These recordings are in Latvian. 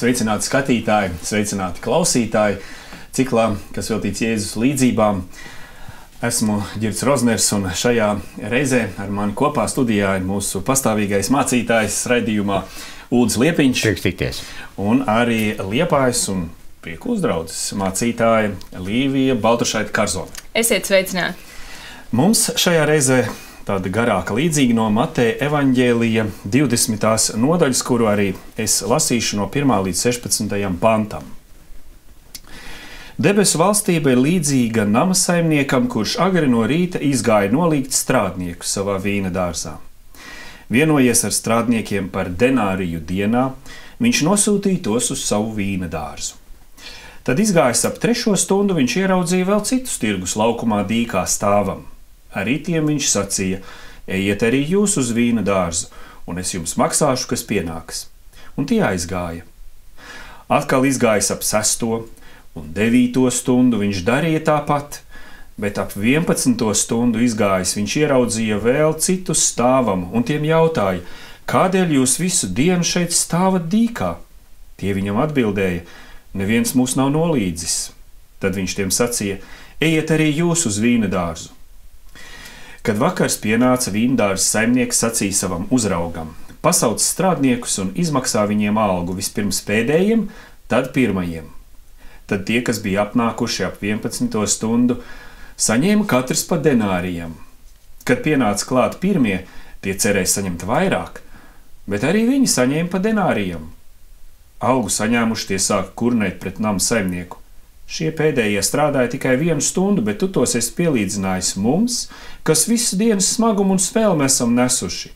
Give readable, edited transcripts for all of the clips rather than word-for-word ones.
Sveicināti skatītāji, sveicināti klausītāji. Ciklā, kas veltīts Jēzus līdzībām, esmu Girts Rozners, un šajā reizē ar mani kopā studijā ir mūsu pastāvīgais mācītājs raidījumā Uldis Liepiņš. Prieks tikties. Un arī Liepājas un Prieku uzdraudzes mācītāja Līvija Baltrušaite Karzone. Esiet sveicināti! Mums šajā reizē tāda garāka līdzīga no Mateja evaņģēlija 20. nodaļas, kuru arī es lasīšu no 1. līdz 16. pantam. Debesu valstība ir līdzīga namasaimniekam, kurš agri no rīta izgāja nolīgt strādnieku savā vīna dārzā. Vienojies ar strādniekiem par denāriju dienā, viņš nosūtīja tos uz savu vīna dārzu. Tad izgājis ap 3. stundu, viņš ieraudzīja vēl citus tirgus laukumā dīkā stāvam. Arī tiem viņš sacīja: ejiet arī jūs uz vīna dārzu, un es jums maksāšu, kas pienāks. Un tie aizgāja. Atkal izgājis ap 6. un 9. stundu, viņš darīja tāpat, bet ap 11. stundu izgājis, viņš ieraudzīja vēl citus stāvam, un tiem jautāja: kādēļ jūs visu dienu šeit stāvat dīkā? Tie viņam atbildēja: neviens mūs nav nolīdzis. Tad viņš tiem sacīja: ejiet arī jūs uz vīna dārzu. Kad vakars pienāca, vīndārzs saimnieks sacīja savam uzraugam: pasauc strādniekus un izmaksā viņiem algu, vispirms pēdējiem, tad pirmajiem. Tad tie, kas bija apnākuši ap 11. stundu, saņēma katrs pa denārijam. Kad pienāca klāt pirmie, tie cerēja saņemt vairāk, bet arī viņi saņēma pa denārijam. Algu saņēmuši, tie sāka kurnēt pret nama saimnieku: šie pēdējie strādāja tikai 1 stundu, bet tu tos esi pielīdzinājis mums, kas visu dienas smagumu un spēlmi esam nesuši.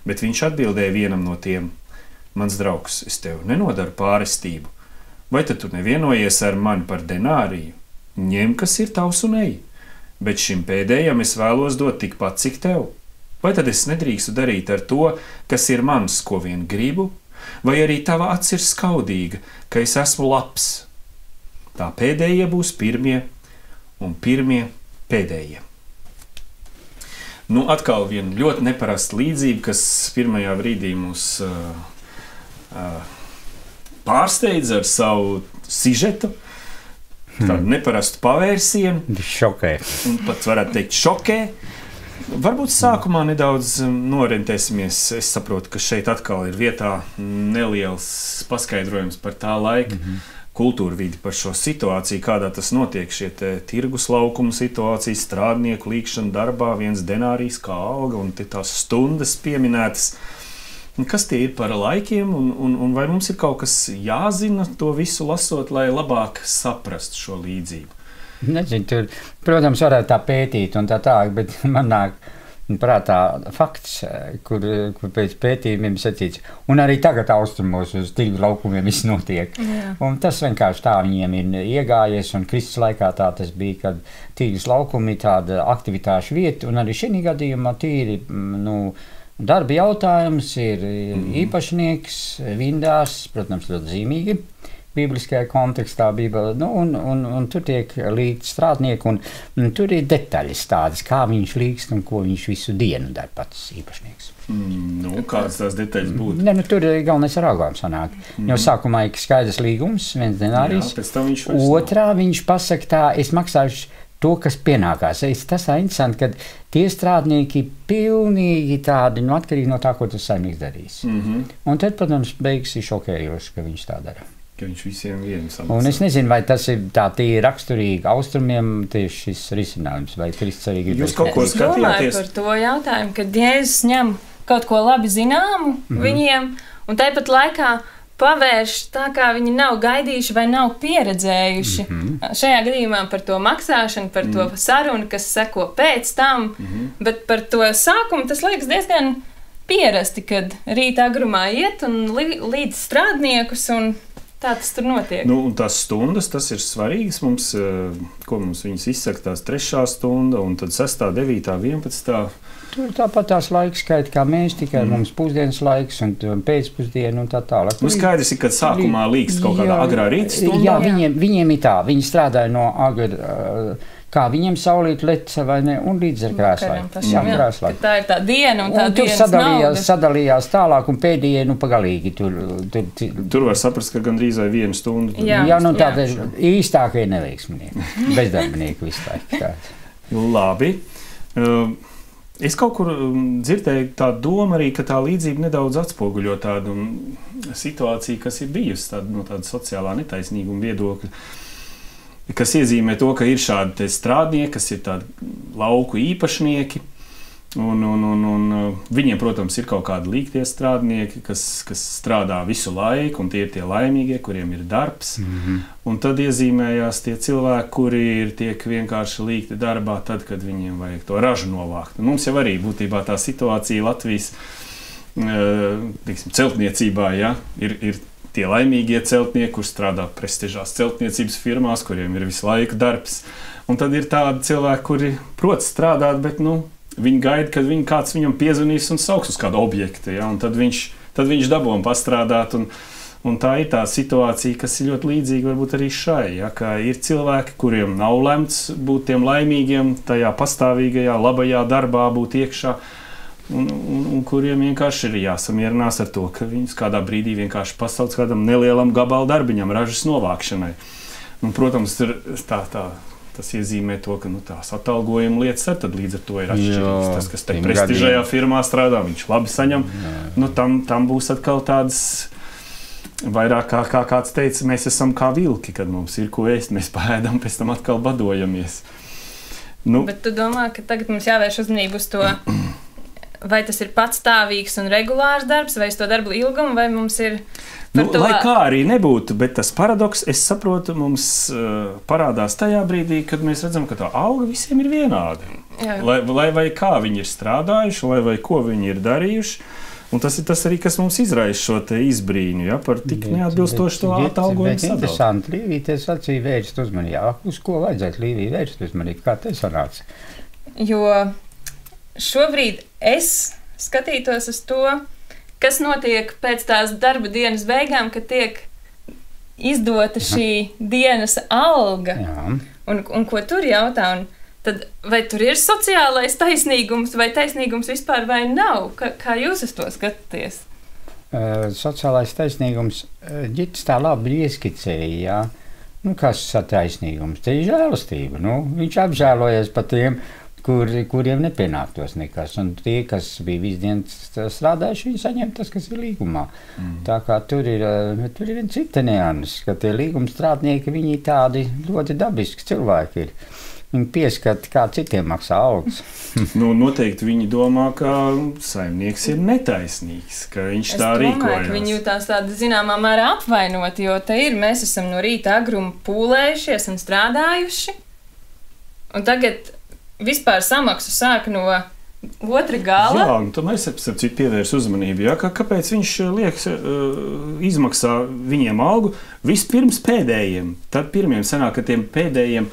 Bet viņš atbildēja vienam no tiem: mans draugs, es tev nenodaru pārestību. Vai tad tu nevienojies ar mani par denāriju? Ņem, kas ir tavs un ej. Bet šim pēdējam es vēlos dot tikpat, cik tev. Vai tad es nedrīkstu darīt ar to, kas ir mans, ko vien gribu? Vai arī tava acs ir skaudīga, ka es esmu labs? Tā pēdējie būs pirmie, un pirmie pēdējie. Nu, atkal viena ļoti neparasta līdzība, kas pirmajā brīdī mūs pārsteidz ar savu sižetu, tādu neparastu pavērsienu. Šokē. Un pat varētu teikt šokē. Varbūt sākumā nedaudz norientēsimies. Es saprotu, ka šeit atkal ir vietā neliels paskaidrojums par tā laika kultūra vidi, par šo situāciju, kādā tas notiek, šie tirgus laukumu situācija, strādnieku līkšana darbā, 1 denārijs kā alga un tās stundas pieminētas. Kas tie ir par laikiem un vai mums ir kaut kas jāzina to visu lasot, lai labāk saprastu šo līdzību? Nezinu, tur, protams, varētu tā pētīt un tā, bet man nāk prātā fakts, kur pēc pētījumiem sacīts, un arī tagad austrumos uz tirgus laukumiem viss notiek. Jā. Un tas vienkārši tā viņiem ir iegājies, un Kristus laikā tā tas bija, kad tirgus laukumi ir tāda aktivitāšu vieta, un arī šī gadījumā tīri, darba jautājums ir īpašnieks, vīndārs, protams, ļoti zīmīgi bibliskajā kontekstā, un tur tiek līdz strādnieki, un tur ir detaļas tādas, kā viņš līgst un ko viņš visu dienu dara pats īpašnieks. Kādas tās detaļas būtu? Tur galvenais ar algām sanāk. Jo sākumā ir skaidrs līgums, 1 denārijs. Otrā viņš pasaka tā: es maksāšu to, kas pienākās. Tas ir interesanti, ka tie strādnieki pilnīgi tādi, atkarīgi no tā, ko tas saimnieks darīs. Un tad, protams, beigas ir šokējoši, ka viņš tā dara. Ka viņš visiem vienu samaksā. Un es nezinu, vai tas ir tā raksturīgi austrumiem tieši šis risinājums, vai Kristus arī grib. Jūs kaut ko skatījāties? Es domāju par to jautājumu, kad Jēzus ņem kaut ko labi zināmu viņiem, un tāpat laikā pavērš tā, kā viņi nav gaidījuši vai nav pieredzējuši. Šajā gadījumā par to maksāšanu, par to sarunu, kas seko pēc tam, bet par to sākumu tas liekas diezgan pierasti, kad rītā agrumā iet un līdz strādniekus, un tā tas tur notiek. Un tās stundas, tas ir svarīgas mums, ko mums viņas izsaka, tās 3. stunda, un tad 6., 9., 11. Tur tāpat tās laika skaita kā mēs, tikai mums pusdienas laiks un pēcpusdiena un tā tālāk. Skaidrs ir, kad sākumā līkst kaut kādā agrā rīta stundā. Jā, viņiem ir tā, viņi strādāja no agra kā viņiem saulīt leca vai ne, un līdz ar krēslai. Ka tā ir tā diena un tā dienas nauda. Sadalījās tālāk un pēdējie, pagalīgi Tur var saprast, ka gandrīz vai 1 stundu. Jā, tāda īstākie neveiksminieki, bezdarbinieki visu laiku. Labi. Es kaut kur dzirdēju tādu domu arī, ka tā līdzība nedaudz atspoguļo tādu situāciju, kas ir bijusi no tāda sociālā netaisnīguma viedokļa, kas iezīmē to, ka ir šādi strādnieki, kas ir tādi lauku īpašnieki, un viņiem, protams, ir kaut kādi līgtie strādnieki, kas strādā visu laiku, un tie ir tie laimīgie, kuriem ir darbs. Un tad iezīmējās tie cilvēki, kuri tiek vienkārši līgti darbā tad, kad viņiem vajag to ražu novākt. Un mums jau arī būtībā tā situācija Latvijas celtniecībā, ja, ir tie laimīgie celtnieki, kur strādā prestižās celtniecības firmās, kuriem ir visu laiku darbs. Un tad ir tādi cilvēki, kuri prot strādāt, bet, viņi gaida, kad kāds viņam piezvanīs un sauks uz kādu objektu, ja, un tad viņš dabū pastrādāt. Un tā ir tā situācija, kas ir ļoti līdzīga varbūt arī šai, ja, ka ir cilvēki, kuriem nav lemts būt tiem laimīgiem, tajā pastāvīgajā, labajā darbā būt iekšā, un kuriem vienkārši ir jāsamierinās ar to, ka viņus kādā brīdī vienkārši pasauc kādam nelielam gabalu darbiņam, ražas novākšanai. Un, protams, tas iezīmē to, ka tās atalgojuma lietas tad līdz ar to ir atšķirīgs. Tas, kas te prestižajā firmā strādā, viņš labi saņem, tam būs atkal tādas vairāk kā kāds teica, mēs esam kā vilki, kad mums ir ko ēst, mēs paēdam, pēc tam atkal badojamies. Bet tu domā, ka tagad mums jāvērš uzmanību uz to, vai tas ir patstāvīgs un regulārs darbs, vai uz to darbu ilgumu, vai mums ir Lai kā arī nebūtu, bet tas paradoks, es saprotu, mums parādās tajā brīdī, kad mēs redzam, ka tā alga visiem ir vienāda. Lai vai kā viņi ir strādājuši, vai ko viņi ir darījuši. Un tas ir tas arī, kas mums izraisa šo te izbrīņu, ja, par tik neatbilstošu to atalgojumu sadali. Interesanti, Līvija, te sacīja vērst uzmanību. Uz ko vajadzētu Līvija vērst uzmanību? Kā te sanāca? Jo šobrīd es skatītos uz to, kas notiek pēc tās darba dienas beigām, kad tiek izdota šī dienas alga. Un ko tur jautā? Tad vai tur ir sociālais taisnīgums, vai taisnīgums vispār vai nav? Kā jūs uz to skatāties? Sociālais taisnīgums, Ģits tā labi ieskicēja, jā. Kas ir taisnīgums? Te ir žēlastība. Viņš apžēlojas par tiem, kuriem nepienāktos nekas. Un tie, kas bija visdienas strādājuši, viņi saņem tas, kas ir līgumā. Tā kā tur ir viena cita nianses, ka tie līguma strādnieki, viņi tādi ļoti dabiski cilvēki ir. Viņi pieskata, kā citiem maksā algas. Noteikti viņi domā, ka saimnieks ir netaisnīgs, ka viņš tā rīkojas. Es domāju, ka viņi jūtās tādi zināmā mērā apvainoti, jo te ir, mēs esam no rīta agruma pūlējušies un strādājuši. Un tagad vispār samaksu sāk no otra gala. Jā, un tomēr es pievērs uzmanību, ja, kāpēc viņš izmaksā viņiem algu vispirms pēdējiem. Tad pirmiem sanāk, ka tiem pēdējiem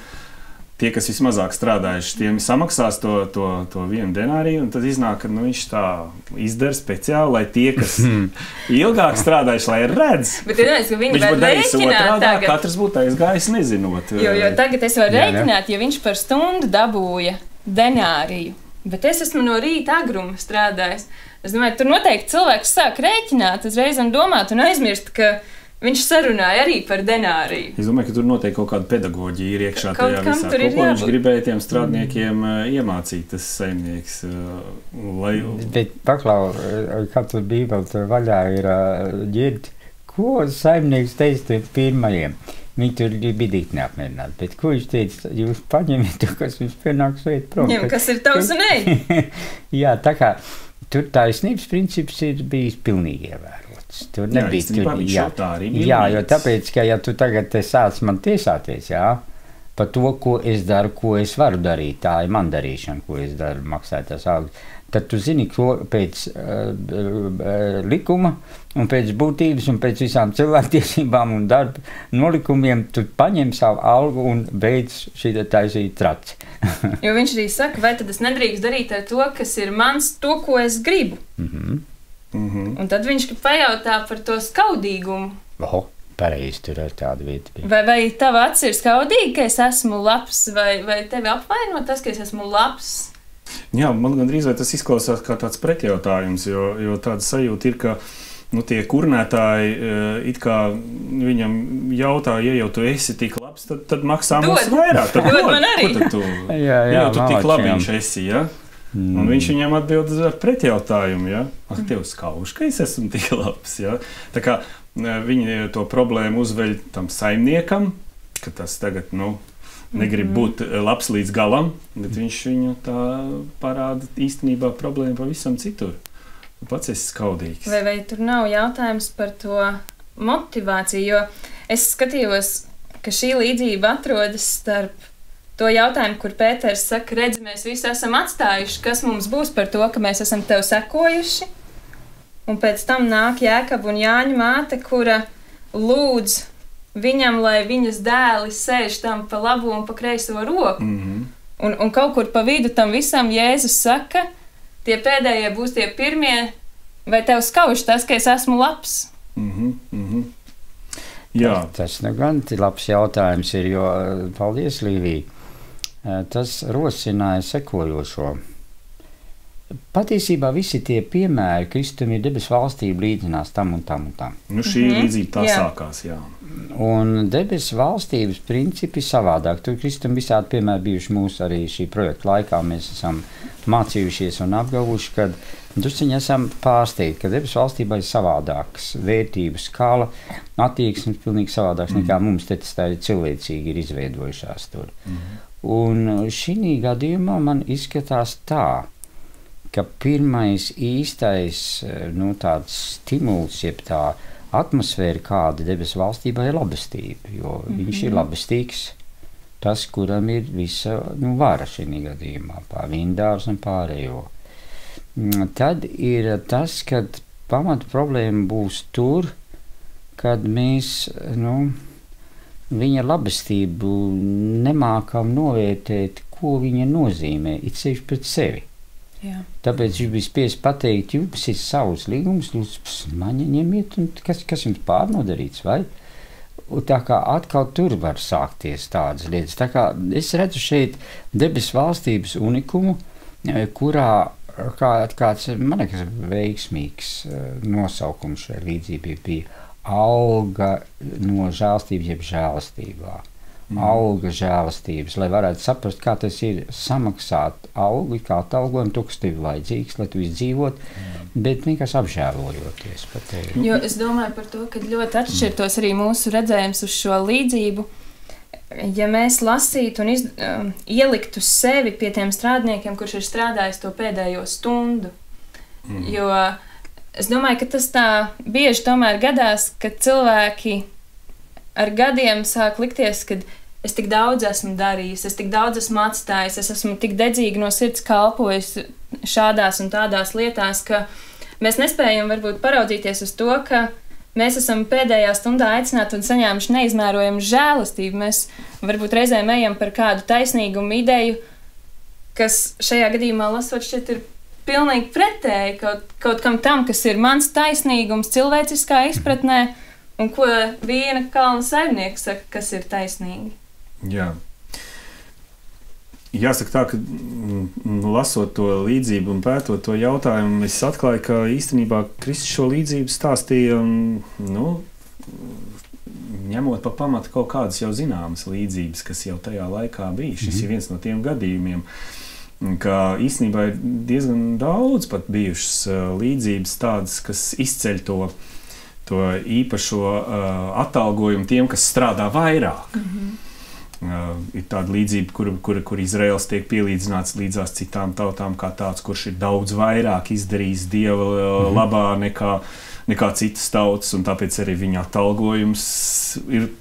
tie, kas vismazāk strādājuši, tiem samaksās to vienu denāriju, un tad iznāk, ka viņš tā izdara speciāli, lai tie, kas ilgāk strādājuši, lai redz. Bet ir ka viņi var rēķināt tagad. Katrs būtu aizgājis nezinot. Jo tagad es varu rēķināt, ja viņš par stundu dabūja denāriju, bet es esmu no rīta agruma strādājis. Es domāju, tur noteikti cilvēks sāk rēķināt uzreiz un domāt un aizmirst, ka viņš sarunāja arī par denāriju. Es domāju, ka tur noteikti kaut kāda pedagoģija ir iekšā tajā visā. Ko viņš gribēja tiem strādniekiem iemācīt, tas saimnieks. Bet paklau, katru bībeli tur vaļā ir ģirdi. Ko saimnieks teica pirmajiem? Viņi tur bidīt neapmierināt. Bet ko viņš teica? Jūs paņemiet to, kas viņš pienāks veikt prom. Ņem, kas ir tavs un ej. Jā, tā kā tur taisnības princips ir bijis pilnīgi ievērots. Tur nebija jā, jo tāpēc, ka ja tu tagad sāc man tiesāties, jā, par to, ko es daru, ko es varu darīt, tā ir man darīšana, ko es daru, maksāt tās algas, tad tu zini, ko pēc likuma un pēc būtības un pēc visām cilvēktiesībām un darba nolikumiem tu paņem savu algu un beidz šī taisīt traci. Jo viņš arī saka, vai tad es nedrīkst darīt ar to, kas ir mans, to, ko es gribu. Un tad viņš pajautā par to skaudīgumu. pareizi tur ar tādu vietu bija. Vai tava acis ir skaudīga, ka es esmu labs, vai tevi apvaino tas, ka es esmu labs? Jā, man gandrīz vai tas izklausās kā tāds pretjautājums, jo tāda sajūta ir, ka tie kurnētāji it kā viņam jautā, ja jau tu esi tik labs, tad maksā mums vairāk. Dod man arī. Ko tad tu? Ja tu tik labiņš esi, ja? Un viņš viņam atbild ar pretjautājumu, ja? Tev skauž, ka es esmu tik labs, ja? Tā kā viņi to problēmu uzveļ tam saimniekam, ka tas tagad, negrib būt labs līdz galam, bet viņš viņu tā parāda īstenībā problēmu pavisam citur. Pats esi skaudīgs. Vai tur nav jautājums par to motivāciju, jo es skatījos, ka šī līdzība atrodas starp to jautājumu, kur Pēters saka, redzi, mēs visi esam atstājuši, kas mums būs par to, ka mēs esam tev sekojuši, un pēc tam nāk Jēkaba un Jāņa māte, kura lūdz viņam, lai viņas dēli sēž tam pa labo un pa kreiso roku. Un kaut kur pa vidu tam visam Jēzus saka, tie pēdējie būs tie pirmie, vai tev skauž tas, ka es esmu labs? Jā. Tas gan labs jautājums ir, jo, paldies, Līvija, tas rosināja sekojošo. Patiesībā visi tie piemēri Kristum ir debesu valstība līdzinās tam un tam un tam. Šī līdzība tā sākās, jā. Un debesu valstības principi savādāk. Tur Kristum visādi piemēri bijuši mūsu arī šī projekta laikā. Mēs esam mācījušies un apgalvuši, ka drusciņi esam pārsteigti, ka debesu valstībā ir savādāks vērtību skala, attieksmes pilnīgi savādāks nekā mums te tas tā cilvēcīgi ir izveidojušās tur. Un šī gadījumā man izskatās tā, ka pirmais īstais tāds stimuls, jeb tā atmosfēra, kāda debesu valstībā ir labestība, jo viņš ir labestīgs, tas, kuram ir visa vara šī gadījumā, pār vīndārs un pārējo. Tad ir tas, kad pamata problēma būs tur, kad mēs viņa labestību nemākam novērtēt, ko viņa nozīmē, it sevišķi pret sevi. Jā. Tāpēc viņš bija spiests pateikt, jums ir savs līgums, lūdzu, maņa ņemiet, un kas jums pārnodarīts, vai? Un tā kā atkal tur var sākties tādas lietas. Tā kā es redzu šeit debesu valstības unikumu, kurā kāds, man liekas, veiksmīgs nosaukums šai līdzībai bija auga no žēlstības, jeb žēlastībā. Auga žēlastības, lai varētu saprast, kā tas ir samaksāt algu, kā atalgojumu, to, kas tev ir vajadzīgs, lai tu izdzīvot, bet vienkārši apžēlojoties par tevi. Jo es domāju par to, ka ļoti atšķirtos arī mūsu redzējums uz šo līdzību. Ja mēs lasītu un ieliktu sevi pie tiem strādniekiem, kurš ir strādājis to pēdējo stundu, jo es domāju, ka tas tā bieži tomēr gadās, ka cilvēki ar gadiem sāk likties, ka es tik daudz esmu darījis, es tik daudz esmu atstājis, es esmu tik dedzīgi no sirds kalpojis šādās un tādās lietās, ka mēs nespējam varbūt paraudzīties uz to, ka mēs esam pēdējā stundā aicināti un saņēmuši neizmērojamu žēlastību. Mēs varbūt reizēm ejam par kādu taisnīgumu ideju, kas šajā gadījumā lasot šķiet ir pilnīgi pretēji kaut kam tam, kas ir mans taisnīgums cilvēciskā izpratnē, un ko viena kalna saimnieks saka, kas ir taisnīgi. Jā. Jāsaka tā, ka lasot to līdzību un pētot to jautājumu, es atklāju, ka īstenībā Kristus šo līdzību stāstīja, ņemot pa pamatu kaut kādas jau zināmas līdzības, kas jau tajā laikā bija. Šis ir viens no tiem gadījumiem, ka īstenībā ir diezgan daudz pat bijušas līdzības tādas, kas izceļ to īpašo atalgojumu tiem, kas strādā vairāk. Ir tāda līdzība, kur Izraels tiek pielīdzināts līdzās citām tautām kā tāds, kurš ir daudz vairāk izdarījis Dieva labā nekā citas tautas, un tāpēc arī viņa atalgojums ir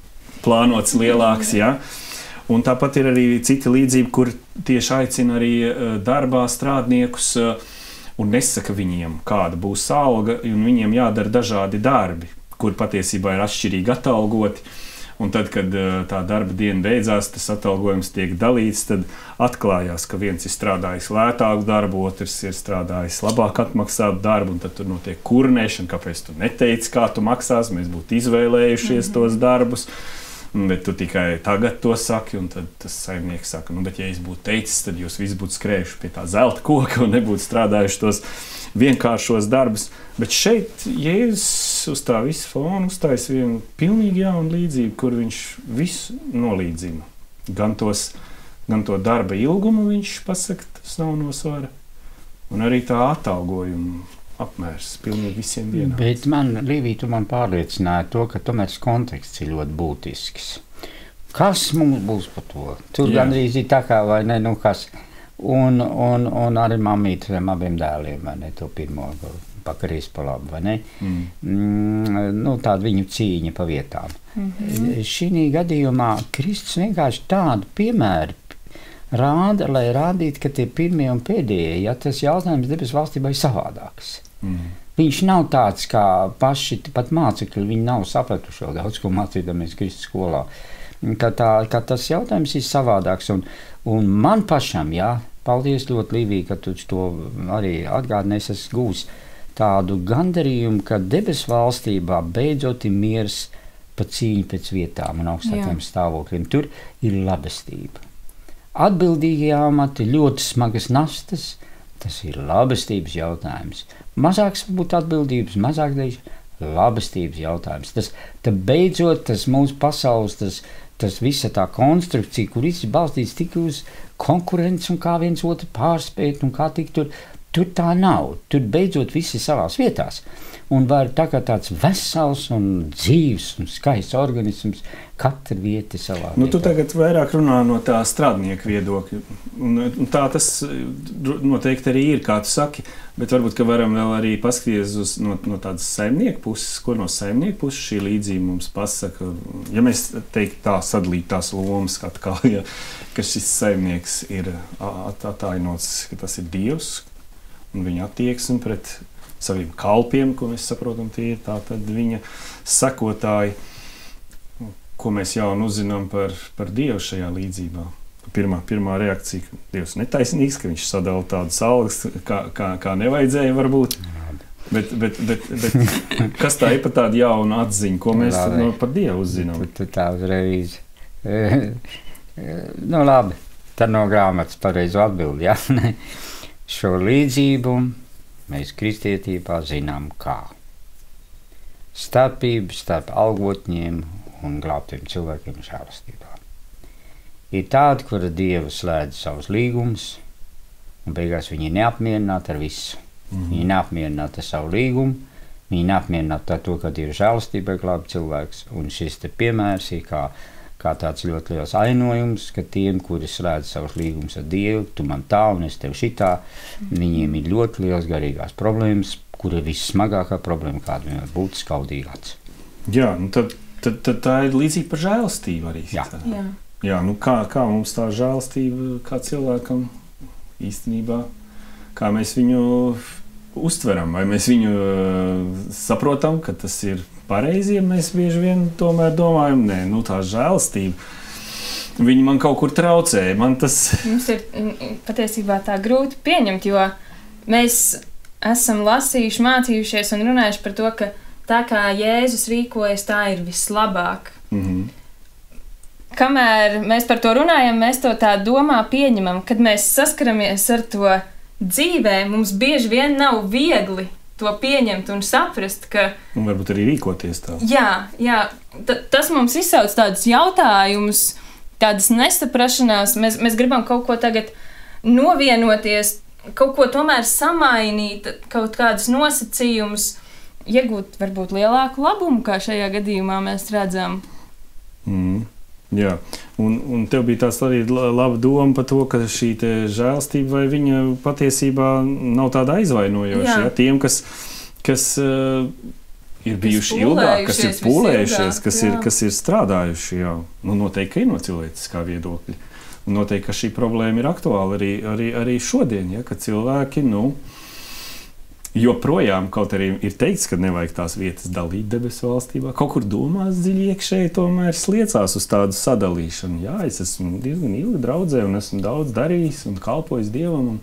plānots lielāks. Ja? Un tāpat ir arī cita līdzība, kur tieši aicina arī darbā strādniekus un nesaka viņiem, kāda būs alga, un viņiem jādara dažādi darbi, kur patiesībā ir atšķirīgi atalgoti. Un tad, kad tā darba diena beidzās, tas atalgojums tiek dalīts, tad atklājās, ka viens ir strādājis lētāku darbu, otrs ir strādājis labāk atmaksātu darbu, un tad tur notiek kurnēšana, kāpēc tu neteici, kā tu maksās, mēs būtu izvēlējušies tos darbus. Bet tu tikai tagad to saki, un tad tas saimnieks saka, nu, bet ja es būtu teicis, tad jūs visi būtu skrējuši pie tā zelta koka un nebūtu strādājuši tos vienkāršos darbus. Bet šeit Jēzus uz tā visu fonu uztais vienu pilnīgi jaunu līdzību, kur viņš visu nolīdzina. Gan to darba ilgumu viņš pasaka, tas nav no svara, un arī tā atalgojuma apmērs pilnīgi visiem vienā. Bet Līvija, tu man pārliecināja to, ka tomēr konteksts ir ļoti būtisks. Kas mums būs par to? Tur gandrīz ir tā kā, vai ne, nu kas. Un arī mammīte ar abiem dēliem, vai ne, to pirmo pakarīs pa labu, vai ne? Nu, tāda viņu cīņa pa vietām. Šī gadījumā Kristus vienkārši tādu piemēru rāda, lai rādītu, ka tie pirmie un pēdējie, ja tas jautājums debesu valstībā ir savādāks. Viņš nav tāds, kā paši pat mācekļi, viņi nav sapratuši vēl daudz, ko mācīdamies Kristus skolā. Ka tas jautājums ir savādāks, un man pašam, paldies ļoti, Līvija, ka tu to arī atgādini, es esmu gūs tādu gandarījumu, ka debesu valstībā beidzot ir miers pa cīņu pēc vietām un augstākiem stāvokļiem. Tur ir labestība. Atbildīgie amati, ļoti smagas nastas, tas ir labestības jautājums. Mazāks būtu atbildības, mazāk labestības jautājums. Tas beidzot, tas mūsu pasaules, tas visa tā konstrukcija, kur viss ir balstīts tikai uz konkurenci un kā viens otru pārspēt un kā tik tur tā nav. Tur beidzot viss ir savās vietās. Un var tā kā tāds vesels un dzīves un skaists organisms, katra vieta savā vietā. Tu tagad vairāk runā no tā strādnieka viedokļa. Un tā tas noteikti arī ir, kā tu saki, bet varbūt, ka varam vēl arī paskatīties no tādas saimnieka puses, ko no saimnieka puses šī līdzība mums pasaka. Ja mēs teikt tā sadalīt tās lomas atkal, ka šis saimnieks ir atainots, ka tas ir Dievs un viņa attieksme pret saviem kalpiem, ko mēs saprotam, tie ir tātad viņa sekotāji, ko mēs jau uzzinām par Dievu šajā līdzībā. Pirmā reakcija, ka Dievs netaisnīgs, ka viņš sadala tādas algas, kā nevajadzēja varbūt. Bet kas tā ir par tādu jaunu atziņu, ko mēs tad par Dievu uzzinām? Tā uzreiz. Nu labi, tad no grāmatas pareizo atbildi, Šo līdzību mēs kristietībā zinām kā. Starpība starp algotņiem un glābtiem cilvēkiem žēlastībā. Ir tādi, kura Dievu slēdz savus līgumus, un beigās viņi ir neapmierināti ar visu. Viņi ir neapmierināti ar savu līgumu, viņi ir neapmierināti ar to, ka Dieva žēlastībai glāb cilvēks, un šis te piemērs ir kā tāds ļoti liels ainojums, ka tiem, kuri slēdz savus līgumus ar Dievu, tu man tā un es tev šitā, viņiem ir ļoti liels garīgās problēmas, kur ir vissmagākā problēma, kāda vienmēr būtu skaudīgāts. Jā, nu tad tā ir līdzīga par žēlastību arī. Jā, nu kā mums tā žēlastība, kā cilvēkam īstenībā, kā mēs viņu uztveram, vai mēs viņu saprotam, ka tas ir pareizi, ja mēs bieži vien tomēr domājam, nē, nu tā žēlastība, viņi man kaut kur traucē, Mums ir patiesībā tā grūti pieņemt, jo mēs esam lasījuši, mācījušies un runājuši par to, ka tā kā Jēzus rīkojas, tā ir vislabāk. Kamēr mēs par to runājam, mēs to tā domā pieņemam, kad mēs saskaramies ar to dzīvē, mums bieži vien nav viegli to pieņemt un saprast, ka... Un varbūt arī rīkoties tā. Jā, tas mums izsauc tādus jautājumus, tādas nesaprašanās. Mēs gribam kaut ko tagad novienoties, kaut ko tomēr samainīt, kaut kādus nosacījumus, iegūt varbūt lielāku labumu, kā šajā gadījumā mēs redzam. Jā, un tev bija tāds arī laba doma par to, ka šī žēlastība vai viņa patiesībā nav tāda aizvainojoša. Ja? Tiem, kas ir bijuši ilgāk, kas ir pūlējušies, kas ir strādājuši, nu noteikti, ka ir no cilvēciskā viedokļa. Un noteikti, ka šī problēma ir aktuāla arī šodien, ja? Kad cilvēki, joprojām, kaut arī ir teikts, ka nevajag tās vietas dalīt debesu valstībā, kaut kur domās dziļi iekšēji tomēr sliecās uz tādu sadalīšanu. Jā, es esmu diezgan ilgi draudzē un esmu daudz darījis un kalpojis Dievam.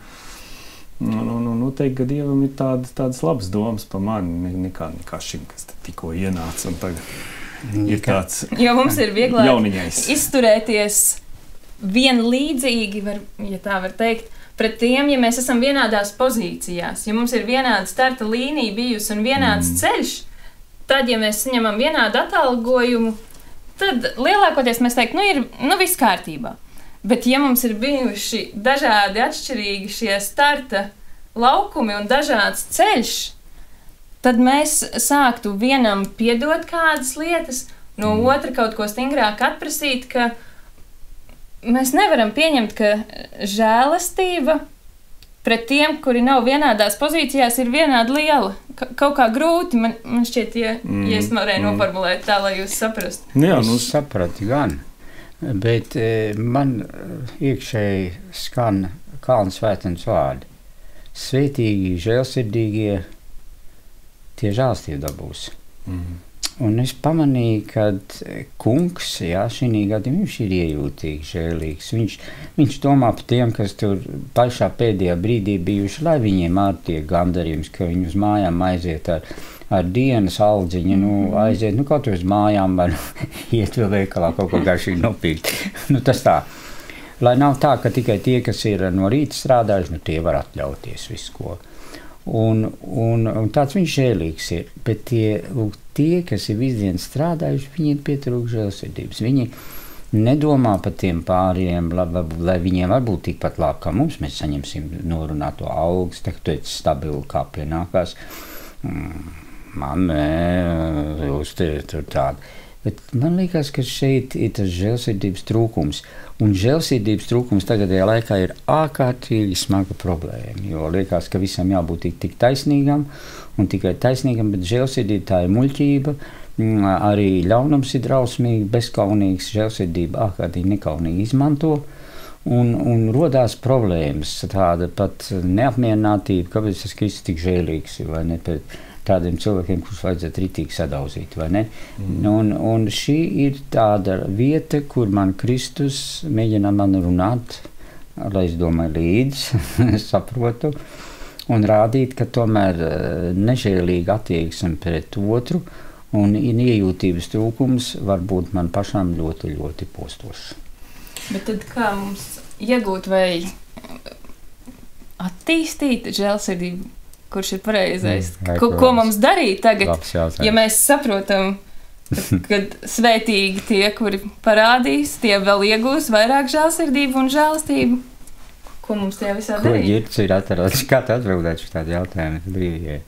Noteikti, ka Dievam ir tādas labas domas par mani, nekā šim, kas tikko ienāca un tagad ir tāds jo mums ir vieglāk jauniņais. Izturēties vienlīdzīgi, ja tā var teikt, pret tiem, ja mēs esam vienādās pozīcijās, ja mums ir vienāda starta līnija bijusi un vienāds ceļš, tad, ja mēs saņemam vienādu atalgojumu, tad lielākoties mēs teiktu, ir viss kārtībā. Bet, ja mums ir bijuši dažādi atšķirīgi šie starta laukumi un dažāds ceļš, tad mēs sāktu vienam piedot kādas lietas, no otra kaut ko stingrāk atprasīt, ka mēs nevaram pieņemt, ka žēlastība pret tiem, kuri nav vienādās pozīcijās, ir vienādi liela. Kaut kā grūti, man šķiet, ja es varēju noformulēt tā, lai jūs saprastu. Jā, es sapratu gan, bet man iekšēji skan Kalna svētdienas vārdi. Svētīgi, žēlsirdīgie, tie žēlstību dabūs. Un es pamanīju, ka kungs, šī gadījumā viņš ir iejūtīgs, žēlīgs. Viņš domā par tiem, kas tur pašā pēdējā brīdī bijuši, lai viņiem arī tiek gandarījums, ka viņi uz mājām aiziet ar dienas aldziņu, aiziet, kaut uz mājām var iet vēl veikalā kaut ko garšīgi nopirkt. Tas tā. Lai nav tā, ka tikai tie, kas ir no rīta strādājuši, tie var atļauties visu ko. Un tāds viņš žēlīgs ir, bet tie, kas ir visu dienu strādājuši, viņiem pietrūkst žēlsirdības. Viņi nedomā par tiem pāriem, lai viņiem varbūt tikpat labi kā mums, mēs saņemsim norunāto algas, tā, ka tu esi stabili kā pienākās. Jūs tur tādi. Bet man liekas, ka šeit ir tas žēlsirdības trūkums. Un žēlsirdības trūkums tagadējā laikā ir ārkārtīgi smaga problēma. Jo liekas, ka visam jābūt tik taisnīgam un tikai taisnīgam, bet žēlsirdība tā ir muļķība. Arī ļaunums ir drausmīgi, bezkaunīgs, žēlsirdība ārkārtīgi nekaunīgi izmanto. Un rodās problēmas, tāda pat neapmierinātība, kāpēc tas Kristus tik žēlīgs ir, vai ne, pret tādiem cilvēkiem, kurus vajadzētu ritīgi sadauzīt, vai ne? Un šī ir tāda vieta, kur man Kristus mēģina man runāt, lai es domāju līdzi, saprotu, un rādīt, ka tomēr nežēlīgi attieksme pret otru un iejūtības trūkums var būt man pašām ļoti, ļoti postošs. Bet tad kā mums iegūt vai attīstīt žēlsirdību? Kurš ir pareizais? Ko mums darīt tagad, ja mēs saprotam, ka svētīgi tie, kuri parādīs, tie vēl iegūs vairāk žēlsirdību un žēlastību? Ko mums tajā visā darīt? Ko Girts ir atradis? Kā tu atbildēt uz tādu jautājumu brīvie?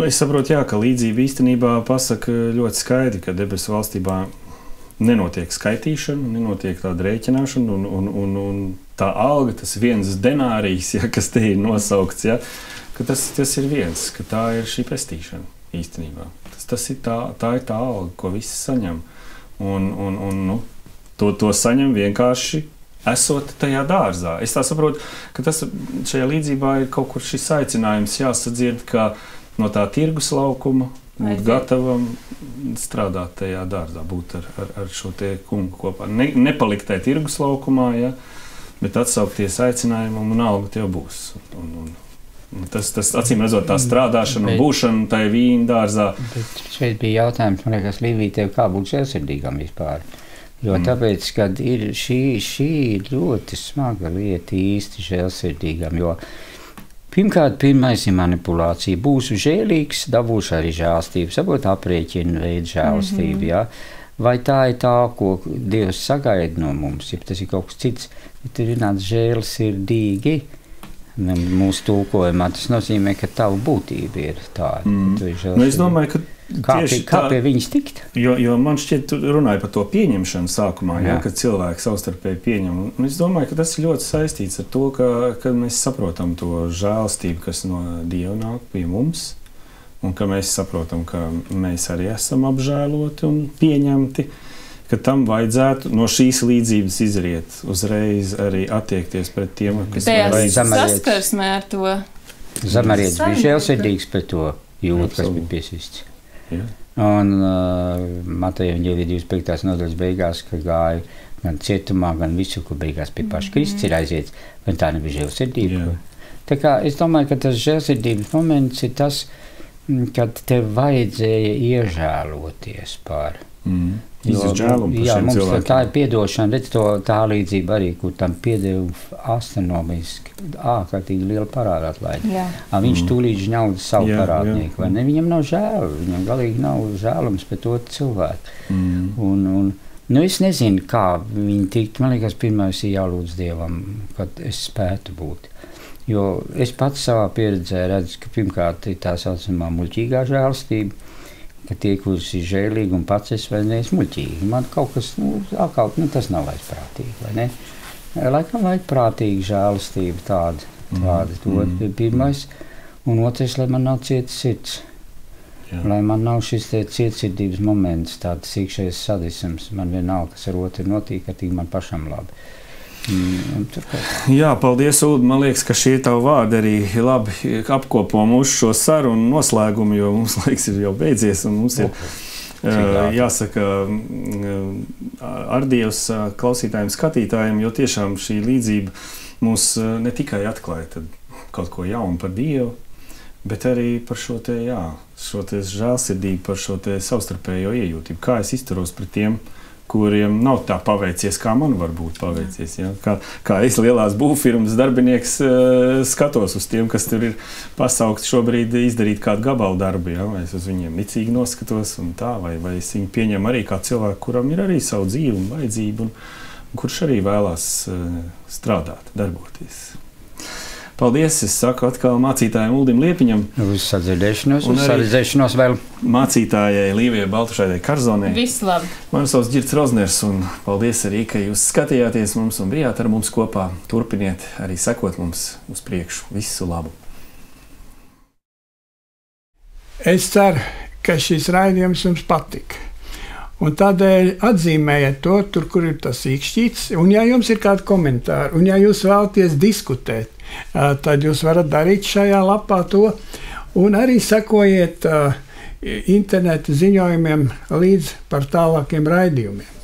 Es saprotu, ka līdzība īstenībā pasaka ļoti skaidri, ka debesu valstībā nenotiek skaitīšana, nenotiek tāda rēķināšana un tā alga, tas viens denārijs, kas te ir nosaukts, ka tas ir viens, ka tā ir šī pestīšana īstenībā. Tas ir tā ir tā alga, ko visi saņem. Un to saņem vienkārši esot tajā dārzā. Es tā saprotu, ka tas šajā līdzībā ir kaut kur šis aicinājums jāsadzird, ka no tā tirgus laukuma būt gatavam strādāt tajā dārzā, būt ar šo te kungu kopā. Nepalikt tajā tirgus laukumā, bet atsaukties aicinājumam un alga tev būs. Tas acīm redzot tā strādāšana un būšana tajā vīna dārzā. Bet šeit bija jautājums, man liekas, Līvija, tev kā būt žēlsirdīgam vispār? Jo tāpēc, kad ir šī ļoti smaga lieta īsti žēlsirdīgam, jo pirmkārt, pirmais ir manipulācija. Būšu žēlīgs, dabūšu arī žēlstību, saprot aprēķinu veidu žēlstību, Vai tā ir tā, ko Dievs sagaida no mums, ja tas ir kaut kas cits, bet ir runāts žēlsirdīgi. Mūsu tulkojumā tas nozīmē, ka tava būtība ir tāda. Es domāju, ka kā pie viņas tikt? Jo man šķiet, tu runāji par to pieņemšanu sākumā, kad cilvēki savstarpēji pieņem. Un es domāju, ka tas ir ļoti saistīts ar to, ka mēs saprotam to žēlstību, kas no Dieva nāk pie mums, un ka mēs saprotam, ka mēs arī esam apžēloti un pieņemti, ka tam vajadzētu no šīs līdzības izriet uzreiz arī attiekties pret tiem, kas ir saskarsmē ar to. Zamarietis bija žēlsirdīgs pret to jūtu, kas bija piesists. Un Mateja Evaņģēlija 25. nodaļas beigās, ka gāja gan cietumā, gan visur, kur beigās pie paša Kristus ir aiziets, bet tā nebija žēlsirdība. Tā kā es domāju, ka tas žēlsirdības moments ir tas, kad tev vajadzēja iežēloties par. Mums tā ir piedošana, redz to tā līdzība arī, kur tam piedeva astronomiski, ārkārtīgi liela parāda atlaida. Viņš tūlīt ņauda savu parādnieku, vai ne? Viņam nav žēl, viņam galīgi nav žēlums pret to cilvēku. Nu, es nezinu, kā viņi tikt, man liekas, pirmais ir jālūdz Dievam, kad es spētu būt. Jo es pats savā pieredzē redzu, ka pirmkārt ir tā saucamā muļķīgā žēlstība, ka tie, kurus ir žēlīgi un pats es vai ne, es muļķīgi. Man kaut kas, tas nav vajagprātīgi, vai ne? Laikam vajagprātīgi žēlastība tāda, to pirmais. Un otrais, lai man nav cietas sirds. Lai man nav šis cietsirdības moments, tāds iekšējais sadisms. Man vienalga, kas ar otru notīk, ka tik man pašam labi. Jā, paldies, Uldi. Man liekas, ka šie tavi vārdi arī labi apkopo mūsu šo sarunu noslēgumu, jo mums laiks ir jau beidzies un mums ir jāsaka ar Dievs klausītājiem, skatītājiem, jo tiešām šī līdzība mūs ne tikai atklāja kaut ko jaunu par Dievu, bet arī par šo te žēlsirdību, par šo te savstarpējo iejūtību. Kā es izturos pret tiem, kuriem nav tā paveicies, kā man varbūt paveicies. Ja? Kā es lielās būvfirmas darbinieks skatos uz tiem, kas tur ir pasaukti šobrīd izdarīt kādu gabalu darbu. Ja? Vai es uz viņiem nicīgi noskatos un tā, vai es viņu pieņemu arī kā cilvēku, kuram ir arī savu dzīvi un vajadzību, un kurš arī vēlās strādāt, darboties. Paldies, es saku atkal mācītājiem Uldim Liepiņam. Uz sadzirdēšanos vēl. Mācītājai Līvijai Baltušaidai Karzonai. Viss labi. Man sauc Ģirds Rozners, un paldies arī, ka jūs skatījāties mums un bijāt ar mums kopā. Turpiniet arī sekot mums uz priekšu. Visu labu. Es ceru, ka šis raidījums jums patika. Un tādēļ atzīmējiet to, tur, kur ir tas īkšķītis. Un ja jums ir kādi komentāri, un ja jūs vēlaties diskutēt, tad jūs varat darīt šajā lapā to. Un arī sekojiet interneta ziņojumiem līdz par tālākiem raidījumiem.